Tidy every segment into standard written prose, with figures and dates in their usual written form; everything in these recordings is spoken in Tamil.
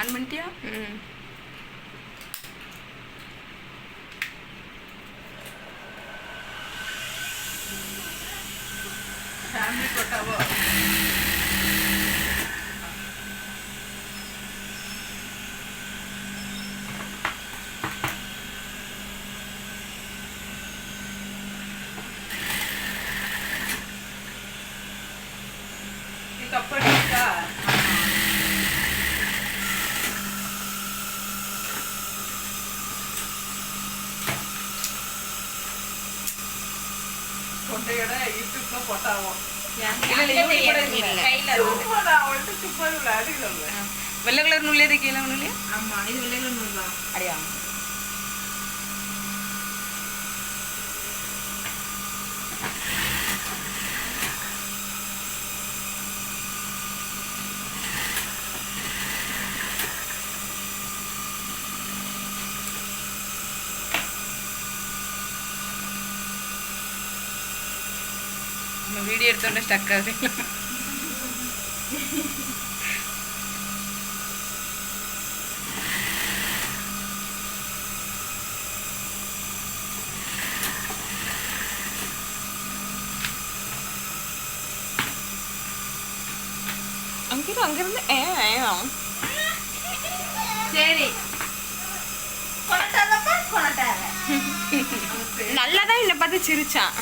ஆன் பண்ணிட்டியா? ஃபேமிலி போட்டாவோ? இதுக்கப்புறம் இருக்கா? கொண்டையோட யூடியூப்ல போட்டாவோ? வெள்ளை கலர் நூல் கீழே நூல். ஆமா, இது வெள்ளை கலர் நூல் தான். அடையா? வீடியோ எடுத்தோன்னே ஸ்டக் ஆகுது. அங்கிருந்து சரி, நல்லாதான் என்னை பார்த்து சிரிச்சான்.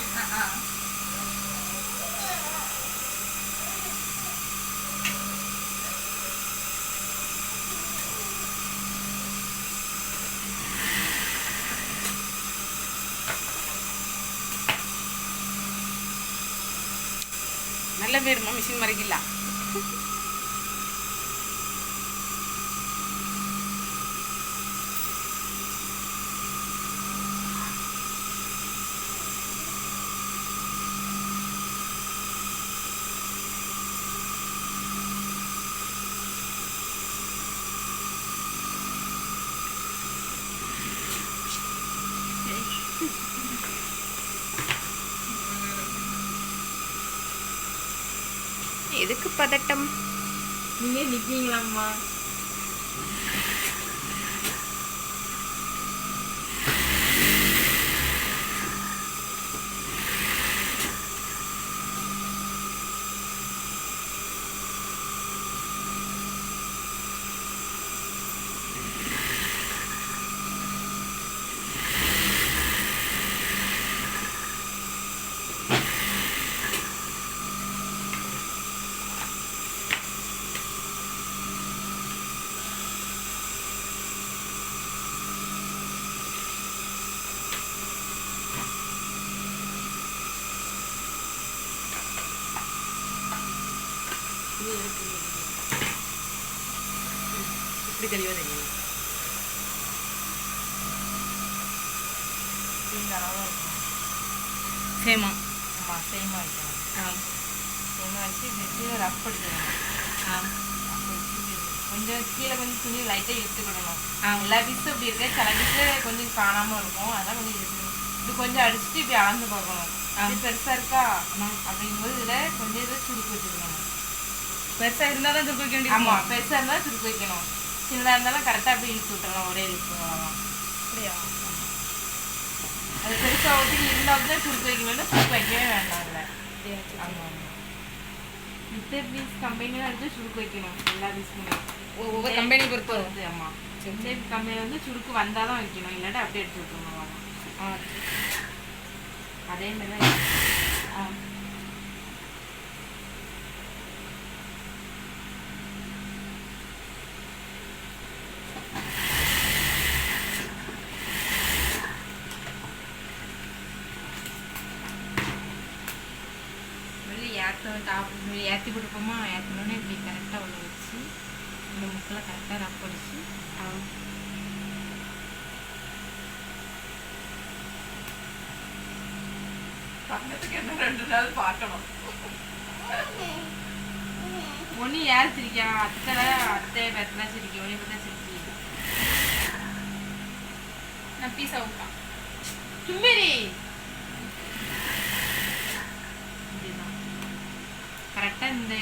நல்ல பேருமா மிஷின் மறைக்கல. எதுக்கு பதட்டம்? நீங்க நிக்கீங்களாம்மா? இப்படி தெளிவாக தெரியும். சேமா? ஆமாம், சேமாக வைக்கணும். சேமாக வச்சு கீழே ரஃப் படிக்கணும். கொஞ்சம் கீழே கொஞ்சம் துணி லைட்டாக இழுத்துக்கிடணும். எல்லா பீஸும் இப்படி இருக்க, சில பீஸு கொஞ்சம் காணாமல் இருக்கும். அதெல்லாம் கொஞ்சம் இழுத்துக்கணும். இப்படி கொஞ்சம் அடிச்சுட்டு இப்படி அளந்து பார்க்கணும். அப்படி பெருசாக இருக்கா அப்படிங்கும்போது இதில் கொஞ்சம் இதை சுருக்கு வச்சுக்கணும். பெருசாக இருந்தால் தான் சுருக்கு வைக்க வேண்டியது. ஆமாம், பெருசாக இருந்தால் சுருக்கு வைக்கணும். சின்னதாக இருந்தாலும் கரெக்டாக அப்படி இழுத்து விட்டுறலாம். ஒரே இழுத்து தான். அப்படியா? அது பெருசாக ஒட்டி இருந்தால் தான் சுருக்கு வைக்கணும்னா சுருக்கு வைக்கவே வேண்டாம். அதில் ஆமாம், மித்த பீஸ் கம்பெனிலாம் எடுத்து சுருக்கு வைக்கணும். எல்லா பீஸுமே ஒவ்வொரு கம்பெனி பொறுத்து வருது. ஆமாம், மித்த கம்பெனி வந்து சுருக்கு வந்தால் தான் வைக்கணும், இல்லாட்டா அப்படியே எடுத்து விட்டுருணும். அதே மாதிரி தான். ஏற்றி கொடுப்போமா, ஏற்றினோன்னே இப்படி கரெக்டாக உள்ள வச்சு இந்த முக்கெல்லாம் கரெக்டாக ரஃப் அடிச்சு பக்கத்துக்கு என்ன 2 நாள் பார்க்கணும். ஒன்று யார் சிரிக்கா? அத்தை பேசலாம் சிரிக்கி, ஒன்று பார்த்தா சிரிக்கி. நான் பீஸா விட்டா சும்மேரி கரெக்டாக இந்த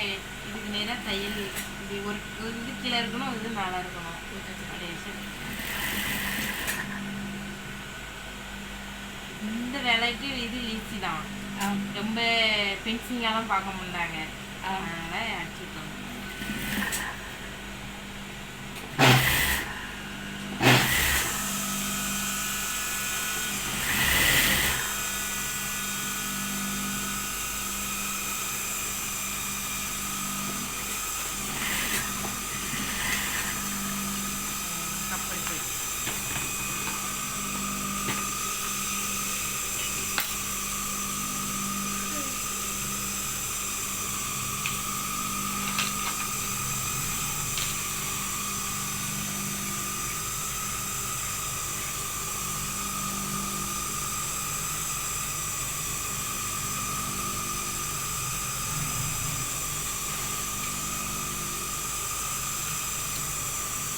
இதுக்கு நேராக தையல் இப்படி ஒரு இது கீழே இருக்கணும், இது மேலே இருக்கணும். அப்படியே சரி. இந்த வேலைக்கு இது ஈஸி தான். ரொம்ப பென்சிங்காலாம் பார்க்க மாட்டாங்க, அதனால் அடிச்சுக்கோங்க.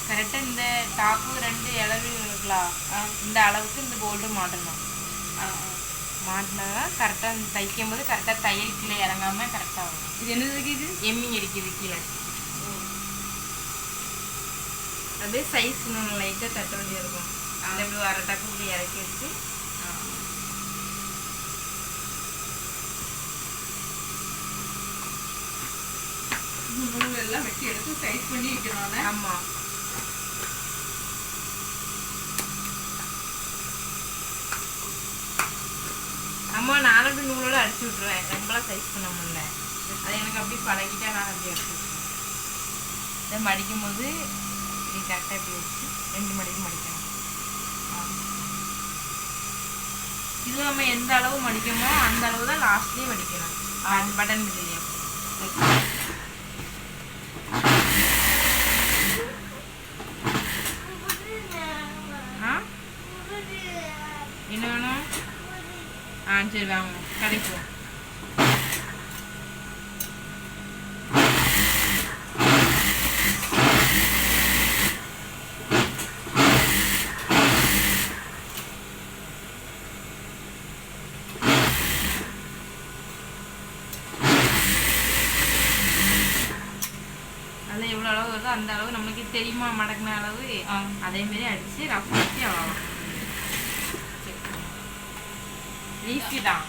கரெக்டாக இந்த டாப்பு 2 இளவு இருக்கலாம், இந்த அளவுக்கு இந்த போல்டு மாட்டணும். மாட்டினா கரெக்டாக தைக்கும் போது கரெக்டாக தையல் கீழே இறங்காமல் கரெக்டாக வரும். இது என்னது? இது எம்மிங் அடிக்குது கீழே. அப்படியே சைஸ் லைட்டாக தட்ட வேண்டியது இருக்கும். அப்படி வர டக்கு இப்படி இறக்கி வச்சு நூல் எல்லாம் வெட்டி எடுத்து சைஸ் பண்ணி வைக்கணும். ஆமாம். அம்மா நானும் அப்படி நூலோட அடிச்சு விட்ருவேன், ரொம்பலாம் சைஸ் பண்ண முடியல. அது எனக்கு அப்படி பழகிட்டா நான் அப்படி அடிச்சு விட்ருவேன். இதை மடிக்கும் போது இப்படி கரெக்டாக இப்படி வச்சு 2 மடிக்கும் மடிக்கணும். இதில் நம்ம எந்த அளவு மடிக்கணுமோ அந்த அளவு தான் லாஸ்ட்லேயே மடிக்கணும். பட்டன் பிடிலையும் என்ன வேணும்? சரி வாங்க கிடைக்கும். அதில் எவ்வளோ அளவு வருதோ அந்த அளவு நம்மளுக்கு தெரியுமா மடக்கின அளவு, அதேமாரி அடித்து ரஃப் பண்ணி அவ்வளோ ஈஸி தான்.